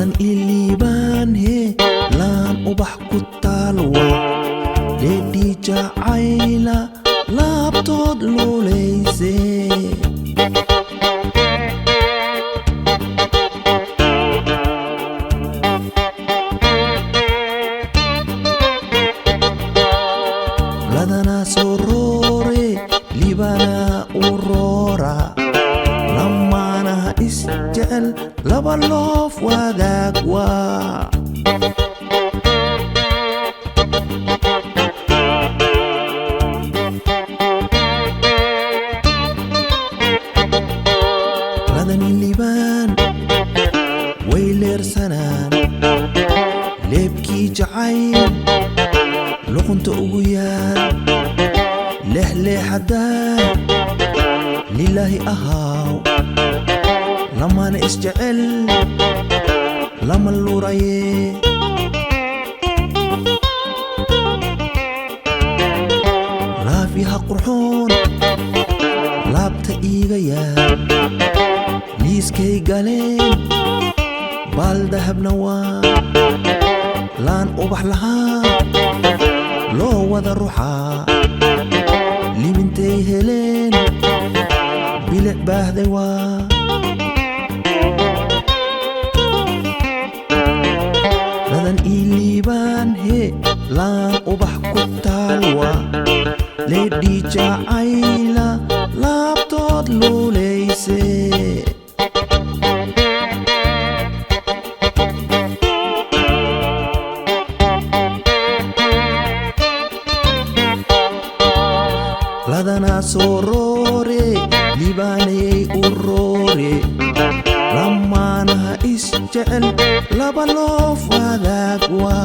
ladan iliban he laan ubax ku taalwa leedii jacayla laabtood luulayse ladana sorore libana urora lamana isjecel laba loof wadaagwa ladan liban wayleersanaan leebkii jacayl luqunta ugu yaal leexleexadaa lilaahi ahaaw lamana isjecel lama luraye laafiha qurxoon laabta iiga yaal liiskay galeen baal dahabna waa laan ubax lahaa loo wada ruxaa libintay heleen bilic baahday waa ladan iliibaan he laan ubax ku taalwa leedhii jacayla laabtood luulayse ladana sorore libanayay urore lamanaha isjecel laba loof wadaagwa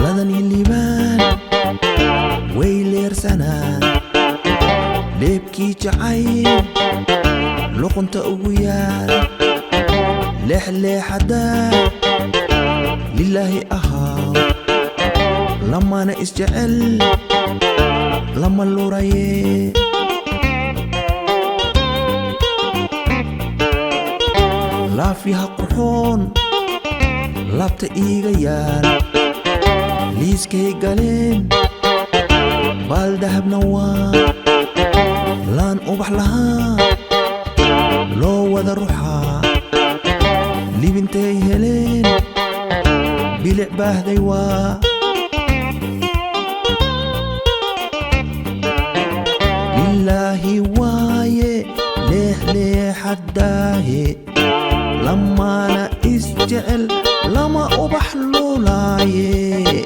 ladan liban wayleersanaan leebkii jacayl luqunta ugu yaal leexleexadaa lilaahi ahaaw lamana isjecel lama luraye laafiha qurxoon laabta iiga yaal liiskay galeen baal dahabna waa laan ubax lahaa loo wada ruxaa libintay heleen bilic baahday waa lilaahi waaye leexleexadaahe lamana isjecel lama ubax luulaaye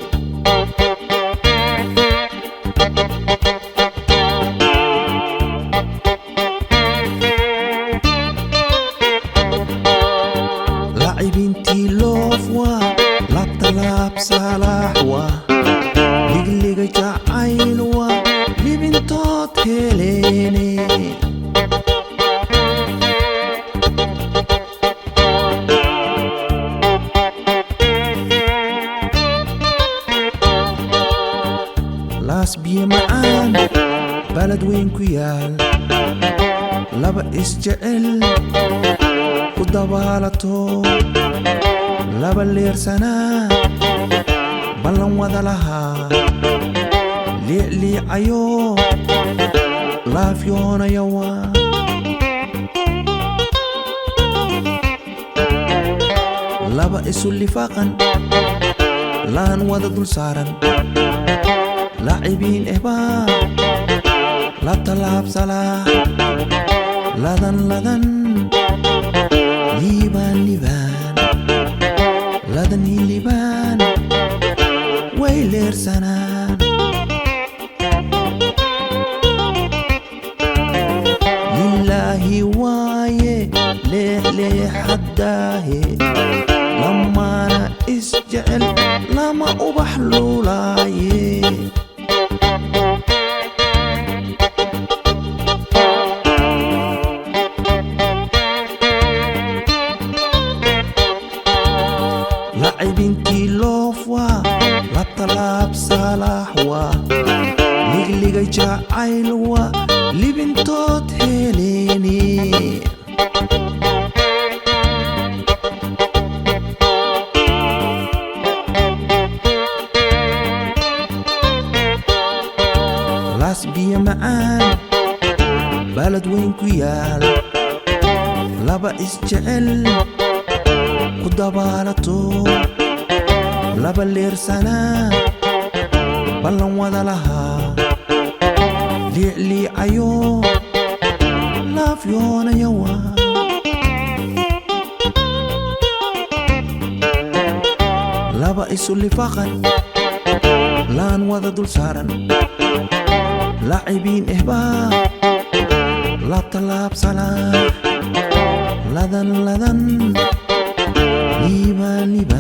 bintii loofwa labta laab salaaxwa ligliga jacaylwa libintood heleene laas biyo macaan balad weyn ku yaal laba isjecel ku dabaalato laba leersanaa ballan wada lahaa liicliicayo laafyoonaya waa laba isu lifaaqan laan wada dul saaran laacibiin ehbaa labta laab salaax ladan ladan liibaan libaan ladan hilibaan wayleersanaan lilaahi waaye leexleexadaahe lamana isjecel lama ubax luulaaye liibtii loof waa la talaab salaax waa ligligay jacayl waa libintood heleeni biyo macaan balad weyn ku yaal laba isjecel ku dabaalato laba leersanaa ballan wada lahaa liicliicayo laafyoonaya waa laba isu lifaqan laan wada dul saaran لاعبين إهباء لا طلاب صلاح لذن لذن ليبان ليبان